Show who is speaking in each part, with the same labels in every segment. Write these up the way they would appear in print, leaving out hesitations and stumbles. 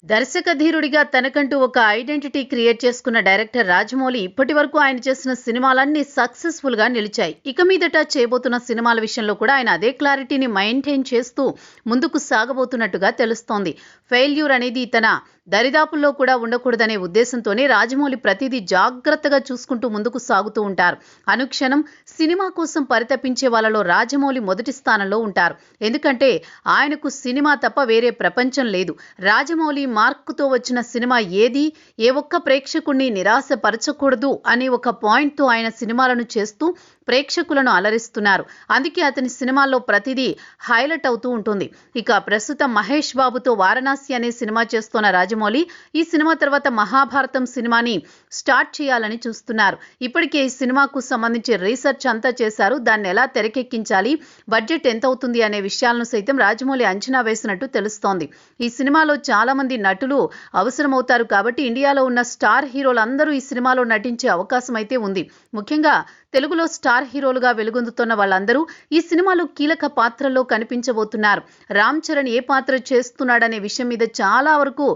Speaker 1: దర్శక ధీరుడిగా తనకంటూ ఒక ఐడెంటిటీ క్రియేట్ చేసుకున్న డైరెక్టర్ రాజమౌళి ఇప్పటి వరకు ఆయన చేసిన సినిమాలన్నీ సక్సెస్ఫుల్ గా నిలిచాయి. ఇక మీదట చేయబోతున్న సినిమాల విషయంలో కూడా ఆయన అదే క్లారిటీని మెయింటైన్ చేస్తూ ముందుకు సాగబోతున్నట్టుగా తెలుస్తోంది. ఫెయిల్యూర్ అనేది తన దరిదాపుల్లో కూడా ఉండకూడదనే ఉద్దేశంతోనే రాజమౌళి ప్రతిదీ జాగ్రత్తగా చూసుకుంటూ ముందుకు సాగుతూ ఉంటారు. అనుక్షణం సినిమా కోసం పరితపించే వాళ్ళలో రాజమౌళి మొదటి స్థానంలో ఉంటారు. ఎందుకంటే ఆయనకు సినిమా తప్ప వేరే ప్రపంచం లేదు. రాజమౌళి మార్కుతో వచ్చిన సినిమా ఏది ఏ ఒక్క ప్రేక్షకుణ్ణి నిరాశపరచకూడదు అనే ఒక పాయింట్తో ఆయన సినిమాలను చేస్తూ ప్రేక్షకులను అలరిస్తున్నారు. అందుకే అతని సినిమాల్లో ప్రతిదీ హైలైట్ అవుతూ ఉంటుంది. ఇక ప్రస్తుతం మహేష్ బాబుతో వారణాసి అనే సినిమా చేస్తున్న రాజమౌళి ఈ సినిమా తర్వాత మహాభారతం సినిమాని స్టార్ట్ చేయాలని చూస్తున్నారు. ఇప్పటికే ఈ సినిమాకు సంబంధించి రీసెర్చ్ అంతా చేశారు. దాన్ని ఎలా తెరకెక్కించాలి, బడ్జెట్ ఎంత అవుతుంది అనే విషయాలను సైతం రాజమౌళి అంచనా వేసినట్టు తెలుస్తోంది. ఈ సినిమాలో చాలా మంది నటులు అవసరమవుతారు కాబట్టి ఇండియాలో ఉన్న స్టార్ హీరోలందరూ ఈ సినిమాలో నటించే అవకాశం అయితే ఉంది. ముఖ్యంగా తెలుగులో స్టార్ హీరోలుగా వెలుగొందుతున్న వాళ్ళందరూ ఈ సినిమాలో కీలక పాత్రల్లో కనిపించబోతున్నారు. రామ్ చరణ్ ఏ పాత్ర చేస్తున్నాడనే విషయం మీద చాలా వరకు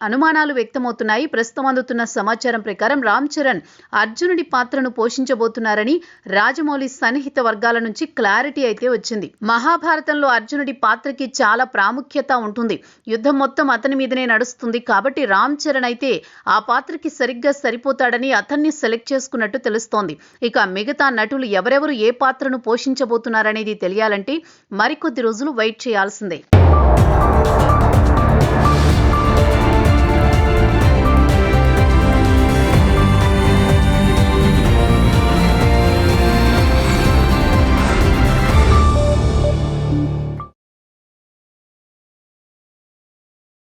Speaker 1: అనుమానాలు వ్యక్తమవుతున్నాయి. ప్రస్తుతం అందుతున్న సమాచారం ప్రకారం రామ్ చరణ్ అర్జునుడి పాత్రను పోషించబోతున్నారని రాజమౌళి సన్నిహిత వర్గాల నుంచి క్లారిటీ అయితే వచ్చింది. మహాభారతంలో అర్జునుడి పాత్రకి చాలా ప్రాముఖ్యత ఉంటుంది. యుద్ధం మొత్తం అతని మీదనే నడుస్తుంది కాబట్టి రామ్ చరణ్ అయితే ఆ పాత్రకి సరిగ్గా సరిపోతాడని అతన్ని సెలెక్ట్ చేసుకున్నట్టు తెలుస్తోంది. ఇక మిగతా నటులు ఎవరెవరు ఏ పాత్రను పోషించబోతున్నారనేది తెలియాలంటే మరికొద్ది రోజులు వెయిట్ చేయాల్సిందే.